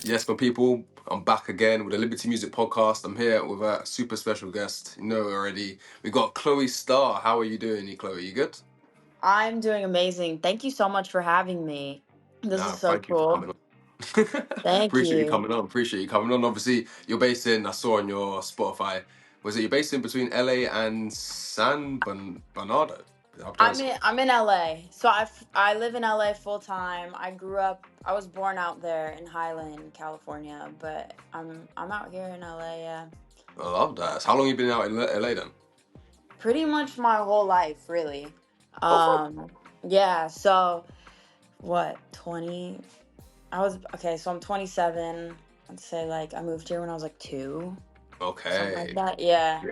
Yes, my people, I'm back again with the Liberty Music Podcast. I'm here with a super special guest. You know already. We got Chloe Star. How are you doing, Chloe? You good? I'm doing amazing. Thank you so much for having me. This Nah, is so thank you for cool. coming on. Thank Appreciate you you. coming on. Appreciate you coming on. Obviously, you're based in, I saw on your Spotify, was it you're based in between LA and Bernardo? I'm trying to I'm in LA. So I live in LA full time. I was born out there in Highland, California, but I'm out here in LA, yeah. I love that. So how long you been out in LA then? Pretty much my whole life, really. Oh, fun. Um yeah, so what, 20 I was okay, so I'm 27. I'd say like I moved here when I was like 2, something like Okay. that. Yeah.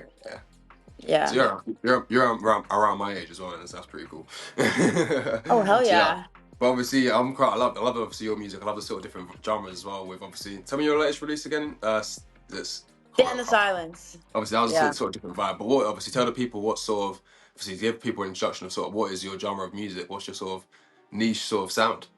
Yeah. So Yeah. you're around my age as well, and that's pretty cool. Oh, hell So yeah, yeah. but obviously I love obviously your music. I love the sort of different genres as well. With obviously, tell me your latest release again. This can't Stand the remember. silence. Obviously that was a Yeah. sort of different vibe. But what obviously tell the people what sort of obviously give people an introduction of sort of what is your genre of music. What's your sort of niche sort of sound?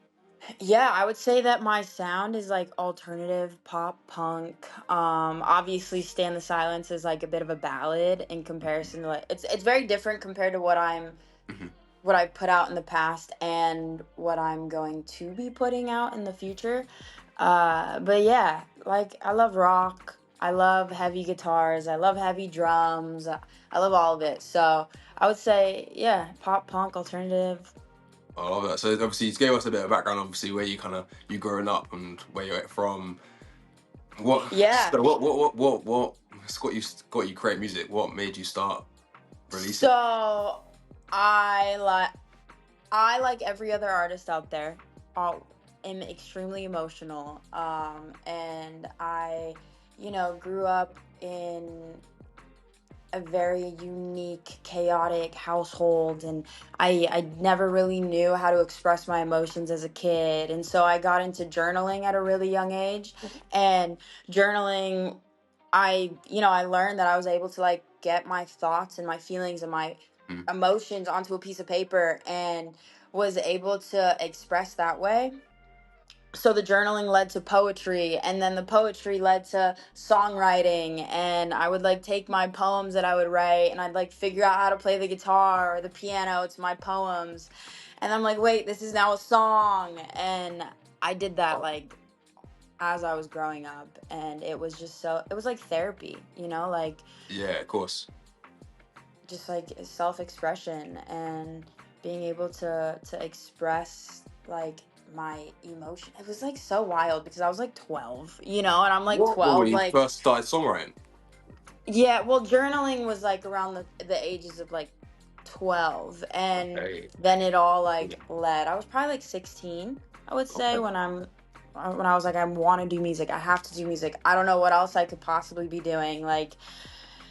Yeah, I would say that my sound is like alternative pop punk. Obviously Stand the Silence is like a bit of a ballad in comparison to like it's very different compared to Hmm. what I put out in the past and what I'm going to be putting out in the future. But yeah, like I love rock. I love heavy guitars. I love heavy drums. I love all of it. So I would say, yeah, pop punk alternative. I love that. So obviously you gave us a bit of background, obviously where you growing up and where you're from. What Yeah. so what got you create music? What made you start releasing? So I like I like every other artist out there. I am extremely emotional. And I, grew up in a very unique, chaotic household, and I never really knew how to express my emotions as a kid. And so I got into journaling at a really young age. And journaling, I learned that I was able to like get my thoughts and my feelings and my Mm. emotions onto a piece of paper and was able to express that way. So the journaling led to poetry, and then the poetry led to songwriting, and I would like take my poems that I would write and I'd like figure out how to play the guitar or the piano to my poems. And I'm like, wait, this is now a song. And I did that like as I was growing up, and it was like therapy, like Yeah, of course. just like self-expression and being able to express like my emotion. It was like so wild because I was like 12, and I'm like What when 12 you like, first started songwriting? yeah, well, journaling was like around the ages of like 12, and Okay. then it all Yeah. like led. I was probably like 16, I would say, Okay. when I was like, I want to do music. I have to do music. I don't know what else I could possibly be doing. Like,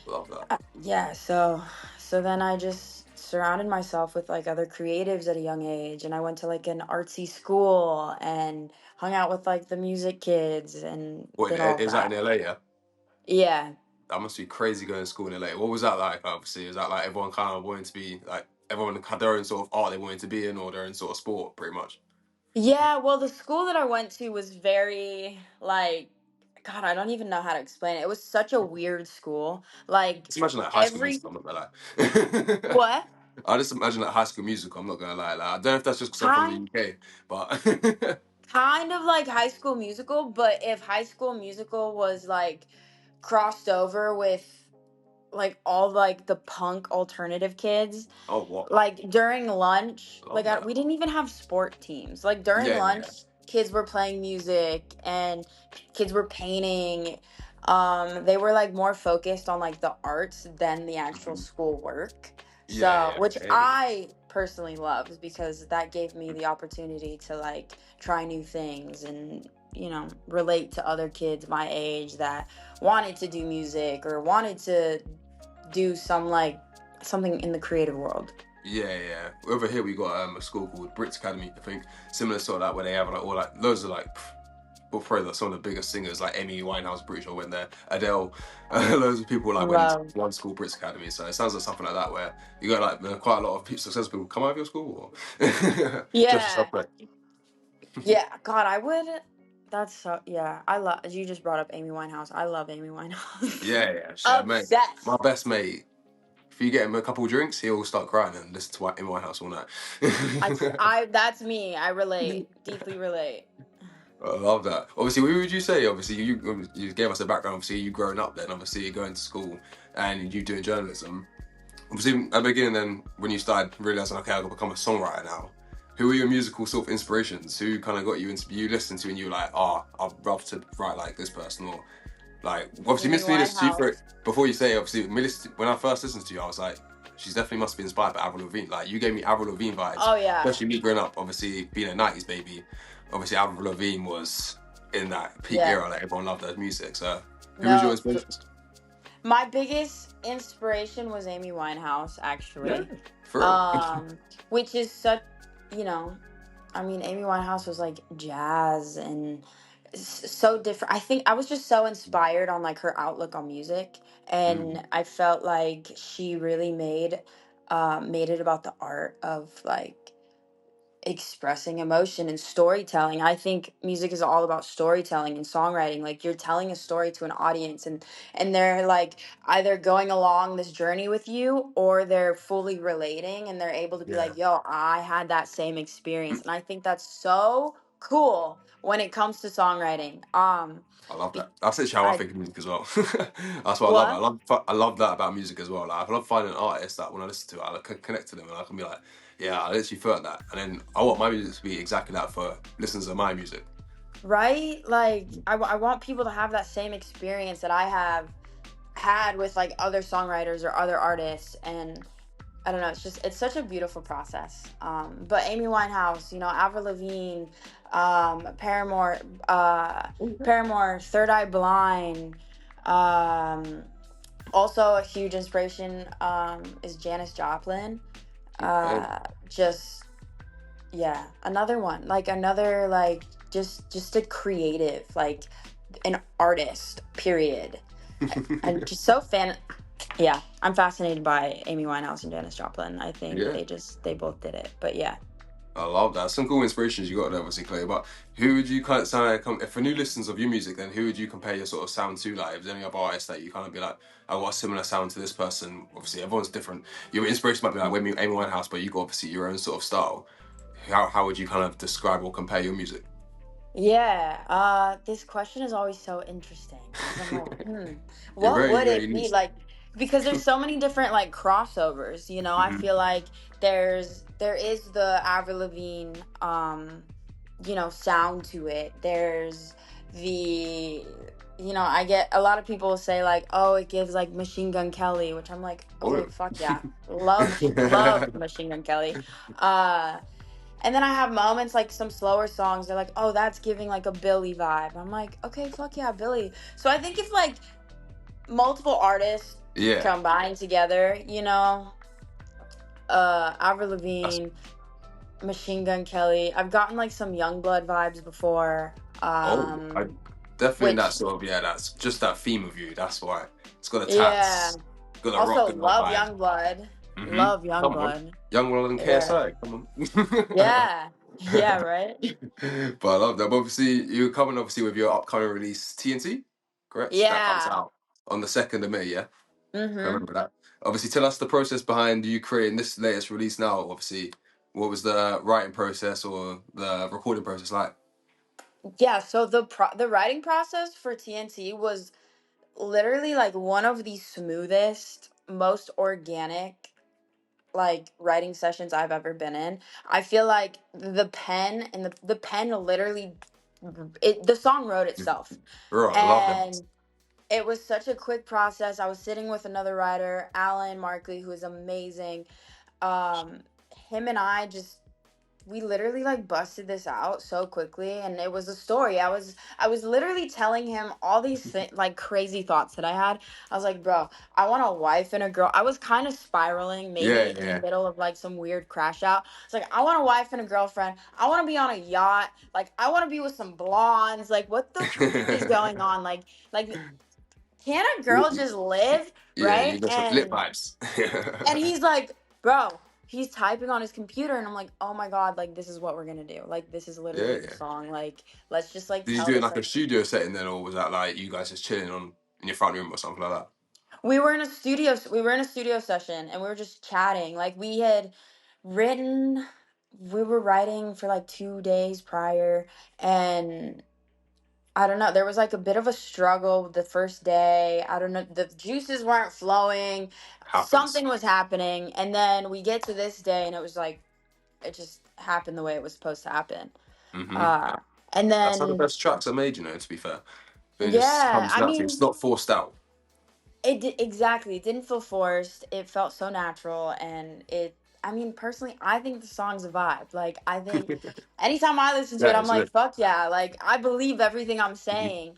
Love that. yeah, so then I just surrounded myself with like other creatives at a young age, and I went to like an artsy school and hung out with like the music kids and What did all of is that that. in LA? Yeah. Yeah. That must be crazy going to school in LA. What was that like? Obviously, is that like everyone kind of wanting to be like everyone had their own sort of art they wanted to be in or their own sort of sport, pretty much. Yeah, well, the school that I went to was very like, God, I don't even know how to explain it. It was such a weird school. Like Just imagine like High School every Musical. I'm not gonna lie. what? I just imagine like High School Musical. I'm not gonna lie. Like, I don't know if that's just because I'm from the Kind UK, but kind of like High School Musical, but if High School Musical was like crossed over with like all like the punk alternative kids, oh what? like during lunch, Love we that. didn't even have sport teams. Like during Yeah, lunch, yeah. kids were playing music and kids were painting. They were like more focused on like the arts than the actual Mhm. school work. Yeah, So, yeah. which Hey. I personally loved because that gave me the opportunity to like try new things and relate to other kids my age that wanted to do music or wanted to do something in the creative world. Yeah, yeah. Over here we got a school called Brits Academy. I think similar sort of that where they have like all like loads of like well, probably like some of the biggest singers like Amy Winehouse, pretty sure went there. Adele, loads of people like went into Love. one school, Brits Academy. So it sounds like something like that where you got like quite a lot of successful people come out of your school or just Yeah. yourself like Yeah. God, I would. That's so, yeah. I love, you just brought up Amy Winehouse. I love Amy Winehouse. Yeah, yeah, shit, mate. My Obsessed. best mate. If you get him a couple of drinks, he'll start crying and listen to in my house all night. That's me. I relate. Deeply relate. I love that. Obviously, what would you say? Obviously, you gave us a background. Obviously, you growing up then. Obviously, you're going to school and you doing journalism. Obviously, at the beginning, then when you started realizing, okay, I've got to become a songwriter now. Who were your musical sort of inspirations? Who kind of got you into you listened to and you were like, I'd love to write like this person, or like obviously Amy Miss Me listened to you for Winehouse. it before you say it, obviously when I first listened to you, I was like, she's definitely must be inspired by Avril Lavigne. Like you gave me Avril Lavigne vibes, Oh yeah. especially me growing up. Obviously being a '90s baby, obviously Avril Lavigne was in that peak Yeah. era. Like everyone loved her music. So who was your No. inspiration? My biggest inspiration was Amy Winehouse, Yeah, actually. for real. Which is such, you know, I mean, Amy Winehouse was like jazz and so different. I think I was just so inspired on like her outlook on music, Mm. and I felt like she really made it about the art of like expressing emotion and storytelling. I think music is all about storytelling and songwriting. Like you're telling a story to an audience, and they're like either going along this journey with you, or they're fully relating and they're able to be Yeah. like, "Yo, I had that same experience." And I think that's so cool when it comes to songwriting. I love Be- that. That's literally how I I think of music as well. That's what I love. what? I love that about music as well. Like I love finding artists that when I listen to it, I can connect to them and I can be like, yeah, I literally felt that. And then I want my music to be exactly that for listeners of my music. Right? Like I want people to have that same experience that I have had with like other songwriters or other artists. And I don't know, it's such a beautiful process. But Amy Winehouse, Avril Lavigne, Paramore, Third Eye Blind. um Also a huge inspiration is Janis Joplin. Okay. Just, yeah, another one, like another, like, just a creative, like an artist, period. I'm just so fan. Yeah, I'm fascinated by Amy Winehouse and Janis Joplin. I think Yeah. they both did it. But yeah. I love that. Some cool inspirations you got there, obviously, Clay. But who would you kind of sound like, if for new listeners of your music, then who would you compare your sort of sound to? Like, if there's any other artists that you kind of be like, I got a similar sound to this person. Obviously, everyone's different. Your inspiration might be like Amy Winehouse, but you got obviously your own sort of style. How would you kind of describe or compare your music? Yeah, this question is always so interesting because I'm like, You're what very, would very it be niche. like? Because there's so many different like crossovers, I Hmm. feel like there is the Avril Lavigne sound to it. There's the I get a lot of people say like, oh, it gives like Machine Gun Kelly, which I'm like, okay, Oh. fuck yeah. Love Machine Gun Kelly. Uh and then I have moments like some slower songs. They're like, oh, that's giving like a Billy vibe. I'm like, okay, fuck yeah, Billy. So I think if like multiple artists Yeah. combine together, Avril That's, Lavigne, Machine Gun Kelly. I've gotten like some Youngblood vibes before. I definitely in that Which, sort of, yeah, that's just that theme of you. That's why. It's got the yeah. tats, got the rock Also and roll love vibe. Youngblood. Mm-hmm. Love Come on. Youngblood. Young World and Yeah. KSI, come on. Yeah. Yeah, right? But I love that. But obviously, you're coming obviously with your upcoming release TNT, correct? That comes Yeah. out on the 2nd of May, yeah? I Mm-hmm. remember that. Obviously, tell us the process behind you creating this latest release now. Obviously, what was the writing process or the recording process like? Yeah, so the writing process for TNT was literally like one of the smoothest, most organic like writing sessions I've ever been in. I feel like the pen literally the song wrote itself. Right, I love that. And it was such a quick process. I was sitting with another writer, Alan Markley, who is amazing. Um Him and I just, we literally like busted this out so quickly, and it was a story. I was literally telling him all these like crazy thoughts that I had. I was like, bro, I want a wife and a girl. I was kind of spiraling, Yeah, maybe in the yeah. middle of like some weird crash out. It's like, I want a wife and a girlfriend. I want to be on a yacht. Like, I want to be with some blondes. Like, what the is going on? Like, can a girl just live, Yeah, right? you got some lit And vibes. he's like, bro, he's typing on his computer, and I'm like, oh my god, like this is what we're gonna do. Like this is Yeah, literally the yeah. song. Like let's just like Did you tell do it in this like a like studio setting then, or was that like you guys just chilling on in your front room or something like that? we were in a studio session, and we were just chatting. Like written we were writing for like 2 days prior, and I don't know, there was like a bit of a struggle the first day. I don't know, the juices weren't flowing. Happens. Something was happening, and then we get to this day, and it was like it just happened the way it was supposed to happen. Mm-hmm. Uh and That's how the then best tracks are made, you know, to be fair. It just yeah, comes I naturally. It's mean, not forced out. exactly. It didn't feel forced. It felt so natural, and I mean, personally, I think the song's a vibe. Like, I think anytime I listen to it, That I'm is like, it. fuck yeah! Like, I believe everything I'm Mhm. saying.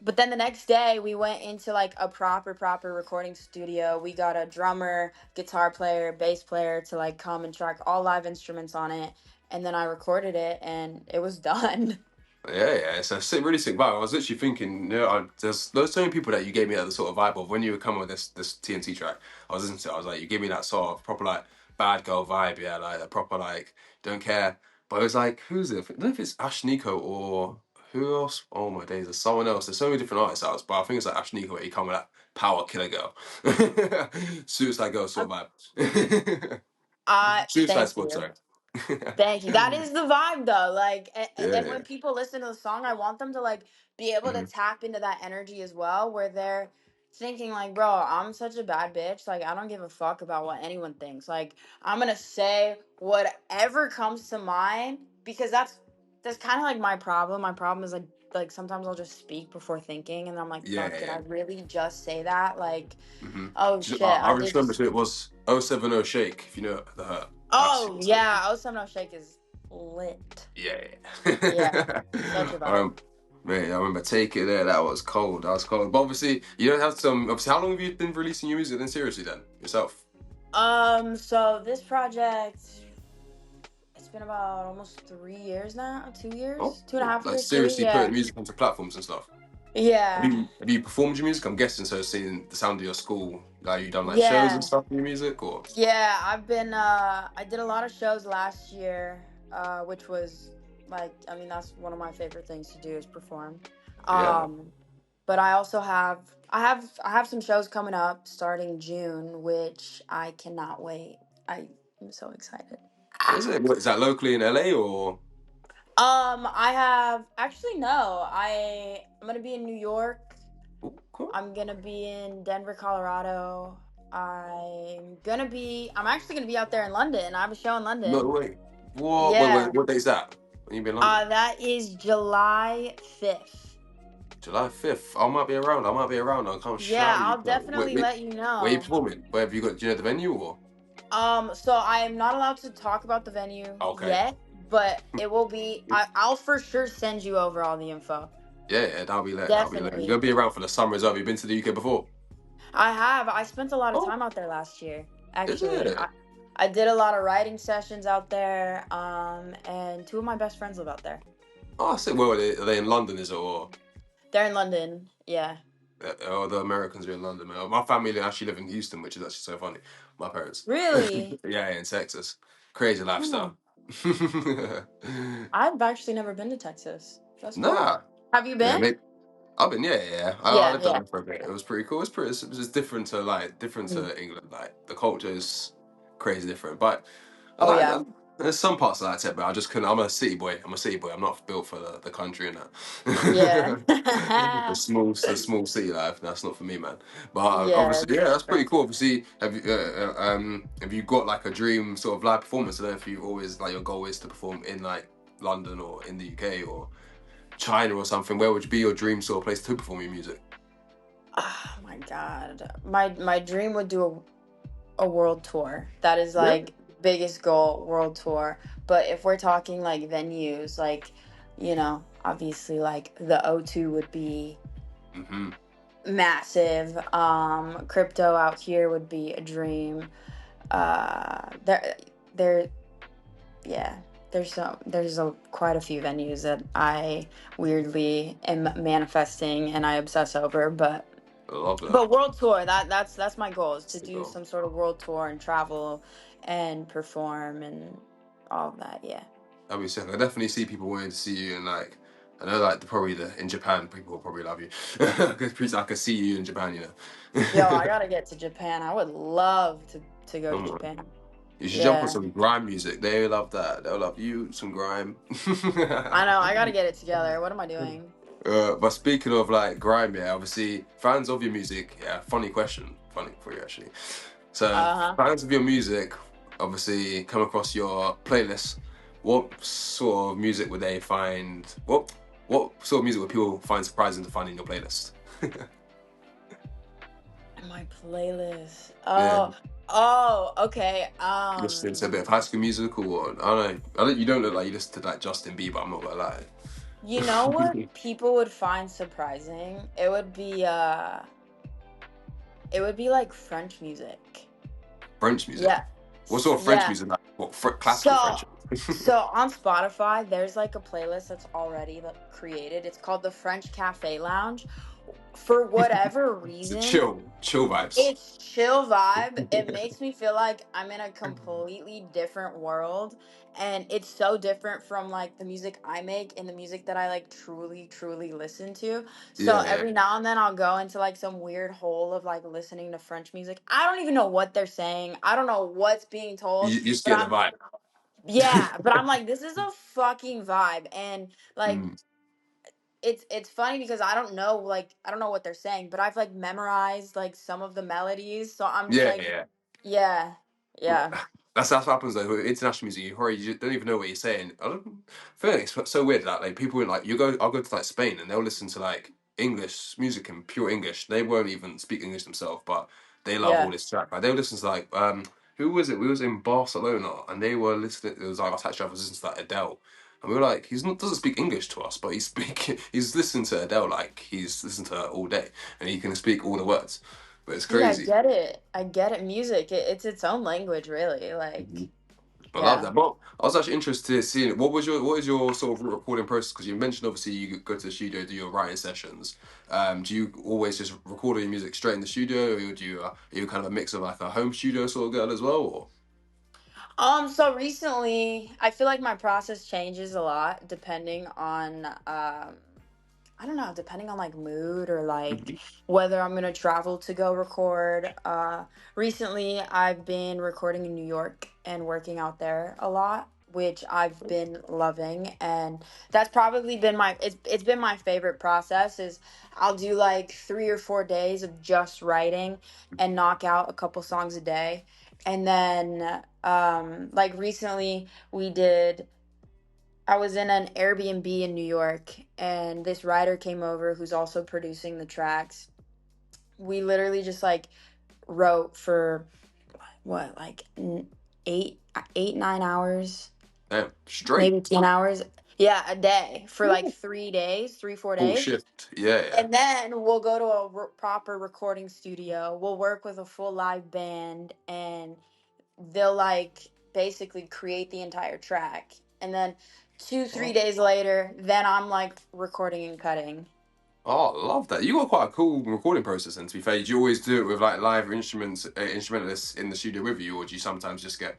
But then the next day, we went into like a proper recording studio. We got a drummer, guitar player, bass player to like come and track all live instruments on it, and then I recorded it, and it was done. Yeah, yeah, it's a sick, really sick vibe. I was literally thinking, you know, there's so many people that you gave me that the sort of vibe of when you were coming with this TNT track. I was listening to it, I was like, you gave me that sort of proper like bad girl vibe, yeah, like a proper like don't care. But it was like, who's it? I don't know if it's Ash Nico or who else. Oh my days, there's someone else. There's so many different artists out, but I think it's like Ash Nico where you come with that power killer girl, suicide girl Uh, sort of vibe, suicide Thank squad. you. Sorry. Thank you. That is the vibe though. Like and then Yeah. when people listen to the song, I want them to like be able to Hmm. tap into that energy as well, where they're thinking like, bro, I'm such a bad bitch. Like I don't give a fuck about what anyone thinks. Like I'm gonna say whatever comes to mind, because that's kind of like my problem. My problem is like sometimes I'll just speak before thinking, and I'm like, Yeah, fuck, did I yeah. really just say that? Like, Mm-hmm. oh shit, I I just did remember just. so it was 070 Shake, if you know the hurt. That's Oh it. yeah, oh Seven Shake is lit. Yeah, Yeah, yeah. such a vibe. um, man, I remember Take It There. That was cold. That was cold. But obviously, you don't have some. Obviously, how long have you been releasing your music then? Seriously, then yourself? So this project, it's been about almost 3 years now. Oh, 2 years, two and a cool. half Like years, 3. seriously, putting Yeah, music onto platforms and stuff. yeah, Have you performed your music? I'm guessing so. Seeing the sound of your school, like you done like shows and yeah, stuff with your music, or yeah. I did a lot of shows last year, which was like, I mean, that's one of my favorite things to do is perform. yeah, man. Um, but I also I have some shows coming up starting June, which I cannot wait. I am so excited. Is it? What, is that locally in LA or? I have actually no. I'm gonna be in New York. Ooh, cool. I'm gonna be in Denver, Colorado. I'm actually gonna be out there in London. I have a show in No London. way. What? Yeah. What date's that? When you been in London? That is July 5th. July 5th. I might be around. I might be around. I'll come Yeah, shout you. I'll But definitely let you where you know. performing? Where have you got? Do you know the venue or? So I am not allowed to talk about the venue Okay. yet, but it will be. I'll for sure send you over all the info. Yeah, yeah, that'll be lit. That'll be lit. You're Definitely. gonna be around for the summer as well. Have you been to the UK before? I have. I spent a lot of Oh, time out there last year. is Actually, I it? I did a lot of writing sessions out there. And two of my best friends live out there. Oh, I see. Well, are they in London? Is it They're in London. Yeah. or the Americans are in London? Man. My family actually live in Houston, which is actually so funny. My parents. Really? Yeah, in Texas. Crazy Hmm. lifestyle. I've actually never been to Texas. That's cool. Nah. Have you Yeah, been? mate. I've been, yeah, yeah, yeah. I Yeah. lived out Yeah. there for a bit. It was pretty cool. It was just different to Mm. England. Like the culture is crazy different. But I Oh like yeah. that. There's some parts I like it, but I just couldn't. I'm a city boy. I'm a city boy. I'm not built for the country and Yeah. that. The small city life. That's not for me, man. But Yeah. obviously, yeah, It's that's pretty different. cool. Obviously, have you got like a dream sort of live performance? I don't know if you always like your goal is to perform in like London or in the UK or China or something. Where would be your dream sort of place to perform your music? Oh my God. My dream would do a world tour. That is Yeah. like biggest goal, world tour. But if we're talking like venues, like, obviously like the O2 would be Hmm. massive. Crypto out here would be a dream. There yeah. Quite a few venues that I weirdly am manifesting and I obsess over, but I love that. But world tour, that's my goal, is to That's the do goal. some sort of world tour and travel and perform and all of that. Yeah. That'd be sick. I definitely see people wanting to see you, and like, I know like in Japan, people will probably love you. Because I could see you in Japan, you Yo, know. I gotta get to Japan. I would love to go to Come on. Japan. You should jump on Yeah. some grime music. They love that. They'll love you some grime. I know, I gotta get it together. What am I doing? But speaking of like grime, yeah, obviously fans of your music. Yeah, funny question, funny for you actually. So Uh-huh. fans of your music, obviously come across your playlist. What sort of music would they find? What sort of music would people find surprising to find in your playlist? My playlist. Yeah, Oh, okay. listening to a bit of High School Musical, or I don't know. I don't. You don't look like you listen to like Justin Bieber. I'm not gonna lie. You know what people would find surprising? It would be like French music. French music. Yeah. What sort of French Yeah. music? Like what classical So French? so on Spotify, there's like a playlist that's already created. It's called the French Cafe Lounge. For whatever It's a reason, chill vibes. it's chill vibe. It makes me feel like I'm in a completely different world. And it's so different from like the music I make and the music that I like truly, truly listen to. So Yeah, yeah. every now and then I'll go into like some weird hole of like listening to French music. I don't even know what they're saying. I don't know what's being told. You just But get the I'm vibe. yeah, but I'm like, this is a fucking vibe. And like Mm. it's funny because I don't know what they're saying, but I've like memorized like some of the melodies, so I'm just Yeah, like, yeah. yeah, yeah, That's what happens though with international music. You probably just don't even know what you're saying. I feel like it's so weird that like people in like I'll go to like Spain and they'll listen to like English music and pure English. They won't even speak English themselves, but they love all yeah, this track. Like they'll listen to like who was it? We was in Barcelona and they were listening. It was like I was listening to like Adele. And we were like, doesn't speak English to us, but he's listening to Adele like he's listening to her all day, and he can speak all the words. But it's dude, I crazy. get it, I get it. Music, it's its own language, really. Mhm. Like, I love yeah. that. But I was actually interested in seeing what is your sort of recording process? Because you mentioned obviously you go to the studio, do your writing sessions. Do you always just record all your music straight in the studio, or do you are you kind of a mix of like a home studio sort of girl as well? Or So recently, I feel like my process changes a lot depending on I don't know, depending on like mood or like Mhm. whether I'm gonna travel to go record. Recently I've been recording in New York and working out there a lot, which I've been loving, and that's probably been it's been my favorite process. Is I'll do like 3 or 4 days of just writing and knock out a couple songs a day, and then like recently we did I was in an Airbnb in New York, and this writer came over who's also producing the tracks. We literally just like wrote for what, like 8, 9 hours, Damn, straight maybe 10 hours. Yeah, a day for like 3 days, 3, 4 days. shift. Yeah, yeah. And then we'll go to a proper recording studio. We'll work with a full live band, and they'll like basically create the entire track, and then two three Oh, days later then I'm like recording and cutting. oh, I love that. You got quite a cool recording process. And to be fair, do you always do it with like live instrumentalists in the studio with you, or do you sometimes just get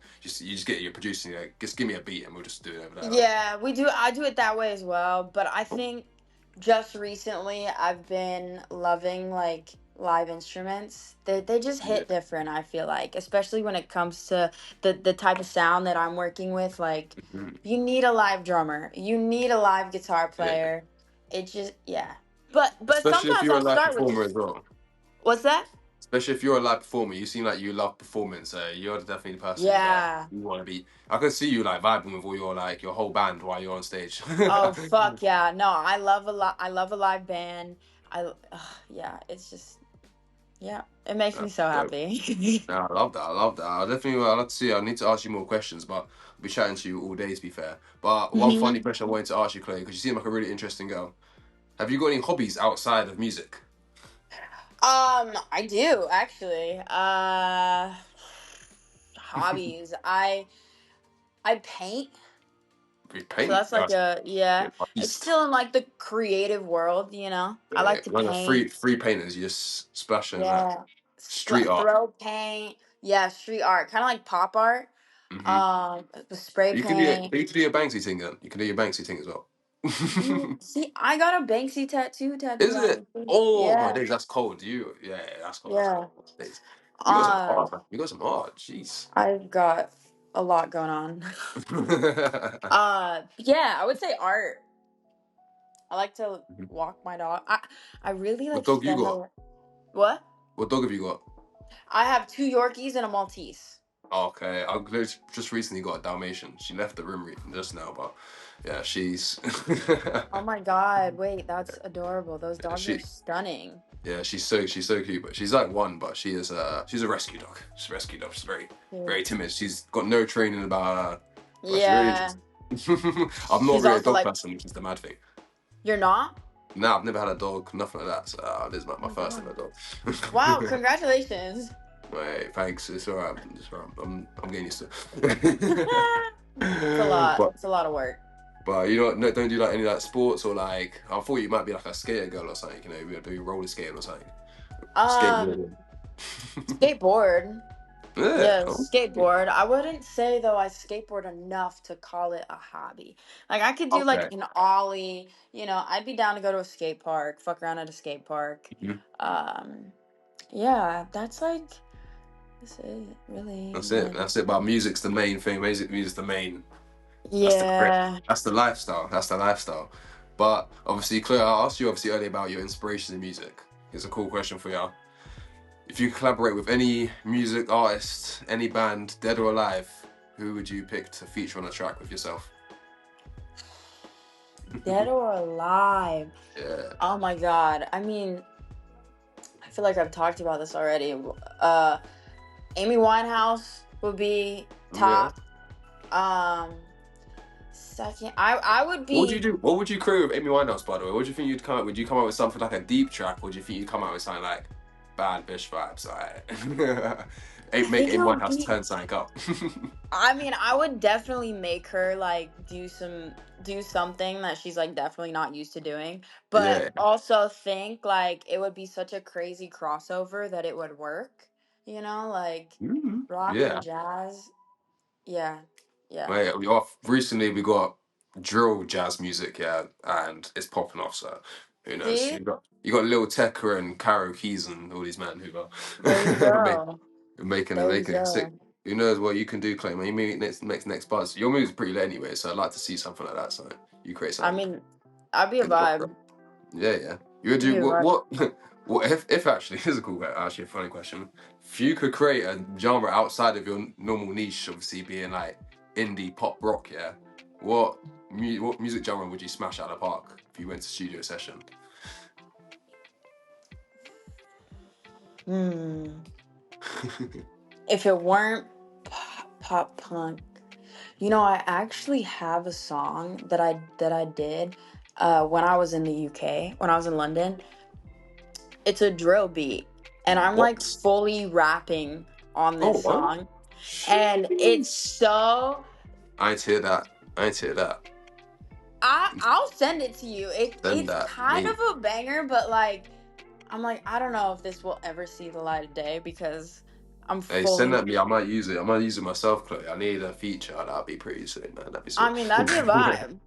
your producing like just give me a beat and we'll just do it over there like. Yeah, I do it that way as well, but I think just recently I've been loving like live instruments. They just Yeah. hit different, I feel like, especially when it comes to the type of sound that I'm working with. Like, Mhm. you need a live drummer, you need a live guitar Yeah. player. It just, yeah. But Especially if sometimes you're a I'll live start with performer as just, well. what's that? Especially if you're a live performer, you seem like you love performance. So you're definitely the person who's like Yeah. you want to be. I can see you like vibing with all your like your whole band while you're on stage. Oh fuck yeah. No, I love a live band. Yeah, it's just, yeah, it makes me That's so dope. happy. No, I love that. I love that. I definitely. I'd like to see. I need to ask you more questions, but I'll be chatting to you all day. To be fair, but one Mhm. funny question I wanted to ask you, Chloe, because you seem like a really interesting girl. Have you got any hobbies outside of music? I do actually. Hobbies. I paint. You So paint? that's like You're an it's artiste. still in like the creative world, you know. I Yeah, like to one of the paint. free painters, you just splashing that Yeah, street art. throw paint. Yeah, street art, kind of like pop art. Hmm. The spray You can do paint. you can do your Banksy thing then. You can do your Banksy thing as well. See, I got a Banksy tattoo Is tattooed on it? me too. Oh my Yeah, days, that's cold. You, yeah, that's cold. That's yeah. cold. Days. You got some Um, art, man. You got some art. Jeez. I've got a lot going on. Yeah, I would say art. I like to walk my dog. I really What like dog you spend got? a what? What dog have you got? I have two Yorkies and a Maltese. Okay, I just recently got a Dalmatian. She left the room just now, but yeah, she's Oh my god, wait, that's adorable. Those dogs are she stunning. yeah, she's so cute. But she's like one, but she's a rescue dog. She's a rescue dog. She's Dude. very timid. She's got no training about her, but she's really Yeah. interesting. I'm not She's really a also dog like, person, which is the mad thing. you're not? No, I've never had a dog, nothing like that. So this is Oh my my first god. ever dog. Wow, congratulations. Wait, thanks. It's alright. It's alright. I'm getting used to It's a it. lot. It's a lot of work. But you know, don't do like any like sports or like. I thought you might be like a skater girl or something. You know, you do roller skating or something. Um, Skateboarding. Skateboard. Yeah. Yeah, Oh, skateboard. I wouldn't say though I skateboard enough to call it a hobby. Like I could do like okay. an ollie, you know, I'd be down to go to a skate park, fuck around at a skate park. Mhm. Um yeah, that's it, really. That's it. And That's it. But music's the main thing. Music's the main. That's the grip. yeah. That's the lifestyle. That's the lifestyle. But obviously, Claire, I asked you obviously earlier about your inspirations in music. Here's a cool question for you. If you collaborate with any music artist, any band, dead or alive, who would you pick to feature on a track with yourself? Dead or alive. Yeah. Oh my god. I mean, I feel like I've talked about this already. Amy Winehouse would be Yeah. top. Second, I would What would you be. do? What would you create with Amy Winehouse, by the way? What do you think you'd come up? Would you come up with something like a deep track, or do you think you'd come out with something like bad bitch vibes? Like, I make think Amy I would Winehouse be. turn something up. I mean, I would definitely make her like do something that she's like definitely not used to doing, but Yeah. also think like it would be such a crazy crossover that it would work. You know, like Mhm. rock and Yeah. jazz. Yeah, yeah. Wait, recently we got drill jazz music, yeah, and it's popping off. So who knows? See, You got Lil Tecca and Caro Keys and all these men who there you are go. There you making it sick. go. Who knows what you can do, Clay? Man, you may next buzz. Your music's pretty lit anyway, so I'd like to see something like that. So you create I something mean, I'd be a in the background. vibe. Yeah, yeah. You would I'd be do a vibe. what if actually here's a cool actually a funny question. If you could create a genre outside of your normal niche, obviously being like indie pop rock, yeah, what music genre would you smash out of the park if you went to studio session? Hmm. If it weren't pop punk, you know, I actually have a song that I did when I was in the UK, when I was in London. It's a drill beat, and I'm like What? fully rapping on Oh, this what? song, and it's so. I ain't hear that. I ain't hear that. I'll send it to you. Send It's that. kind of a banger, but like I'm like I don't know if this will ever see the light of day because I'm Hey, send fully. that me. I might use it. I might use it myself, Chloe. I need a feature. That'd be pretty sick, man. That'd be I sick. mean, that'd be a vibe.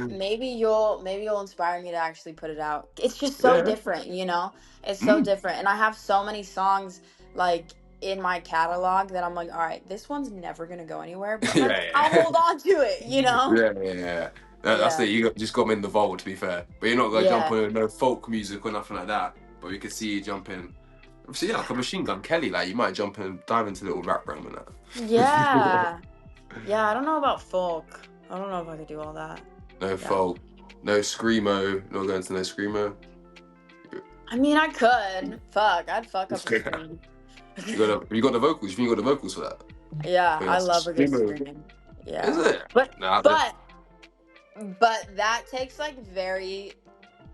Maybe you'll inspire me to actually put it out. It's just so Yeah. different, you know? It's so Mm. different. And I have so many songs like in my catalog that I'm like, all right, this one's never gonna go anywhere, but like Yeah, I'll yeah. hold on to it, you know? Yeah. That's Yeah. it. Just got me in the vault, to be fair. But you're not gonna jump Yeah. on no folk music or nothing like that. But we could see you jumping. Obviously, yeah, like a Machine Gun Kelly. Like you might jump and dive into little rap realm and that. Yeah. Yeah, I don't know about folk. I don't know if I could do all that. No Yeah. folk, no screamo. Not going to no screamo. I mean, I could. Fuck, I'd fuck up a scream. You got the vocals. You think you got the vocals for that? Yeah, think I that's love a good screamo. scream. Is Yeah. it? But Nah, but But that takes like very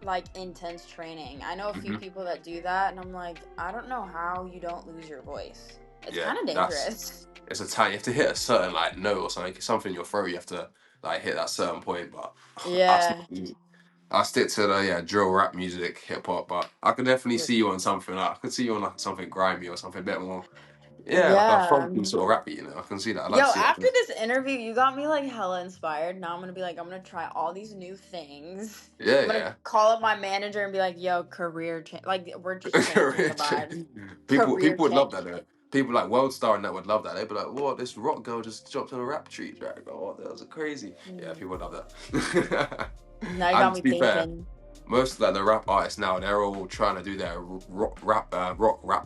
like intense training. I know a few Mhm. people that do that, and I'm like, I don't know how you don't lose your voice. It's Yeah, kind of dangerous. it's a time you have to hit a certain like note or something in your throat. You have to like hit that certain point. But Yeah. I stick to the drill, rap music, hip hop. But I could definitely see you on something like I could see you on like something grimy or something a bit more. Yeah, like a Yeah. funky sort of rappy, you know. I can see that. I like Yo, to see after that. this interview, you got me like hella inspired. Now I'm gonna be like, I'm gonna try all these new things. Yeah, I'm gonna yeah. call up my manager and be like, yo, career change. Like, we're just changing the vibe. People Career would love change. that though. People like World Star and that would love that. They'd be like, "What? This rock girl just dropped on a rap treat track? Oh, that was crazy." Yeah, Mm. people would love that. Now you And got to me be fair, thinking. most of like the rap artists now, they're all trying to do their rock rap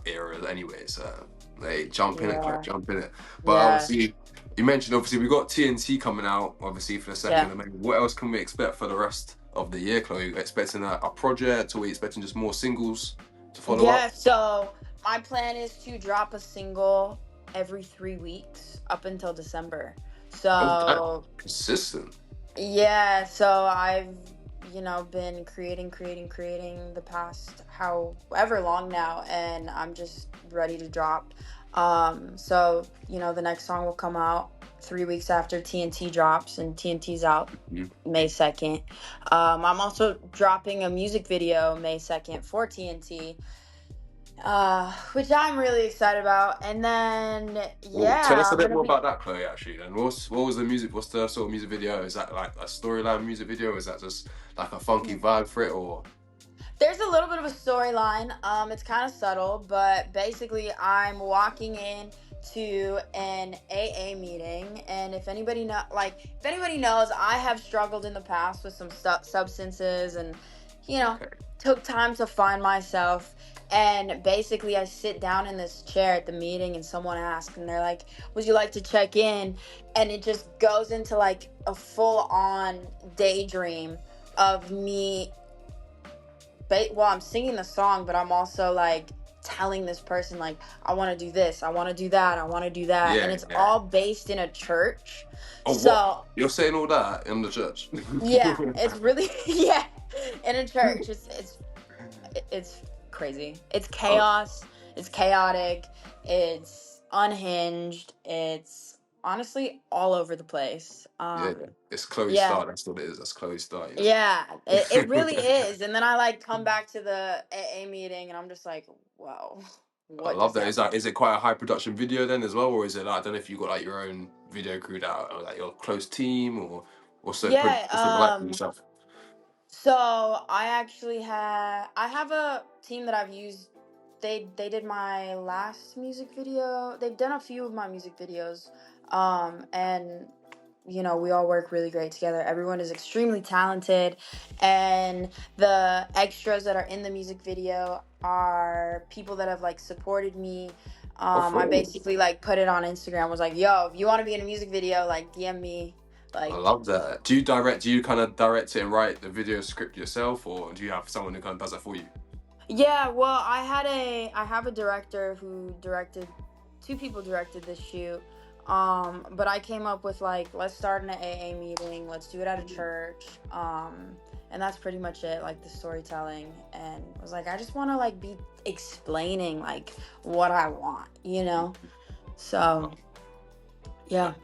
era anyway. So they jump in it, Yeah. jump in it. But Yeah. obviously, you mentioned obviously we got TNT coming out obviously for the Yeah. second. I mean, what else can we expect for the rest of the year, Chloe? Are you expecting a project, or are we expecting just more singles to follow Yeah. up? So my plan is to drop a single every 3 weeks up until December. Oh, damn. So Consistent. yeah, so I've, been creating the past however long now, and I'm just ready to drop. So, the next song will come out 3 weeks after TNT drops, and TNT's out Mhm. May 2nd. I'm also dropping a music video May 2nd for TNT, which I'm really excited about. And then, Oh, tell us yeah, a I'm bit gonna more be. about that, Chloe. Actually, and what was the music? What's the sort of music video? Is that like a storyline music video? Is that just like a funky vibe for it, or? There's a little bit of a storyline. It's kind of subtle, but basically, I'm walking in to an AA meeting, and if anybody knows, I have struggled in the past with some substances, and Okay. took time to find myself. And basically, I sit down in this chair at the meeting, and someone asks, and they're like, "Would you like to check in?" And it just goes into like a full-on daydream of me. I'm singing the song, but I'm also like telling this person like, I want to do this, I want to do that, I want to do that, and Yeah, it's yeah. all based in a church. Oh, what? So You're saying all that in the church? yeah, it's really yeah, in a church. It's crazy. It's Oh, chaos. It's chaotic. It's unhinged. It's honestly all over the place. yeah. It's Chloe Yeah. Star. That's what it is. That's Chloe Star. You Yeah, it know. really is. And then I like come back to the AA meeting and I'm just like, wow, I what love just that. happened? Is it quite a high production video then as well, or is it like I don't know if you got like your own video crew that or like your close team, or Yeah, what's it like for yourself? so I have a team that I've used. They did my last music video. They've done a few of my music videos. And we all work really great together. Everyone is extremely talented, and the extras that are in the music video are people that have like supported me. I Oh, basically like put it on Instagram, was like, yo, if you want to be in a music video, like DM me. I Like, love that. Do you direct? Do you kind of direct it and write the video script yourself, or do you have someone who kind of does that for you? yeah, well, I have a director who directed, two people directed this shoot. But I came up with like, let's start in an AA meeting, let's do it at a church. And that's pretty much it, like the storytelling. And I was like, I just want to like be explaining like what I want. So, yeah,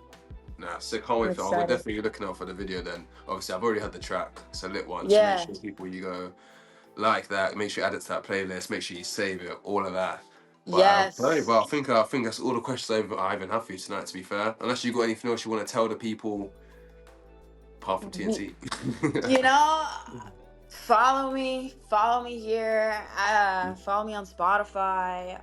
Nah, so can't I'm wait for it. We're excited. definitely looking out for the video then. Obviously, I've already had the track. It's a lit one. So make Yeah. sure people you go like that. Make sure you add it to that playlist. Make sure you save it. All of that. But hey, Yes. well, I think that's all the questions I even have for you tonight. To be fair, unless you got anything else you want to tell the people apart from TNT. You know, follow me here, follow me on Spotify,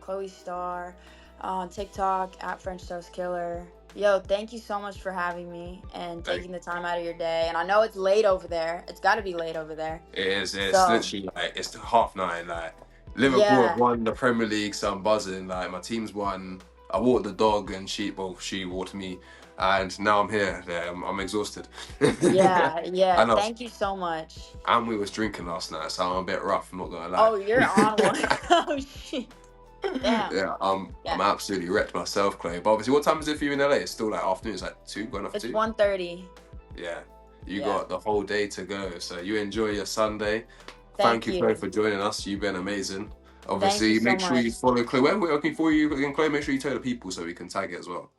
Chloe Star, on TikTok at frenchtoastkiller. Yo, thank you so much for having me and Hey, taking the time out of your day. And I know it's late over there. It's got to be late over there. it is. It's So literally like it's 9:30. Like Liverpool have yeah. won the Premier League, so I'm buzzing. Like my team's won. I walked the dog, and she walked me, and now I'm here. Yeah, I'm exhausted. Yeah, I know. thank you so much. And we was drinking last night, so I'm a bit rough. I'm not gonna lie. Oh, you're on one. Oh shit. Damn. Yeah, I'm Yeah. absolutely wrecked myself, Clay. But obviously, what time is it for you in LA? It's still like afternoon. It's like 2, going off It's 2. 1:30. Yeah, you Yeah. got the whole day to go. So you enjoy your Sunday. Thank Thank you, Chloe, you. for joining us. You've been amazing. Thank you Obviously, so make sure much. you follow Chloe. When we're looking for you again, Chloe, make sure you tell the people so we can tag it as well.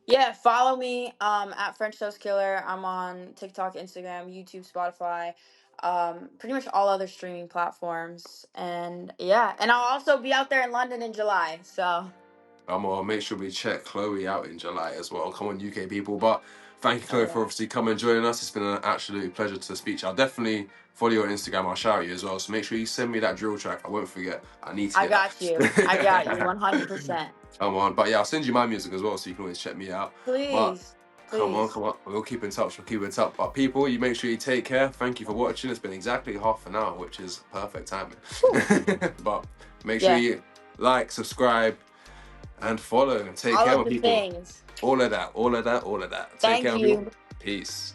Yeah, follow me at frenchtoastkiller. I'm on TikTok, Instagram, YouTube, Spotify, pretty much all other streaming platforms. And yeah, and I'll also be out there in London in July. So I'm gonna make sure we check Chloe out in July as well. Come on, UK people. But thank you, oh Chloe, for yeah, obviously coming and joining us. It's been an absolute pleasure to speak to you. I'll definitely follow you on Instagram. I'll shout you as well. So make sure you send me that drill track. I won't forget. I need to I hear got you. I got you that. 100%. Come on. But yeah, I'll send you my music as well, so you can always check me out. But Please, come on, please. come on. We'll keep in touch. We'll keep in touch. But people, you make sure you take care. Thank you for watching. It's been exactly half an hour, which is perfect timing. But make sure Yeah, you like, subscribe, and follow. And take all care, of my the people. things. All of that, all of that, all of that. Take Thank care, people. you. Peace.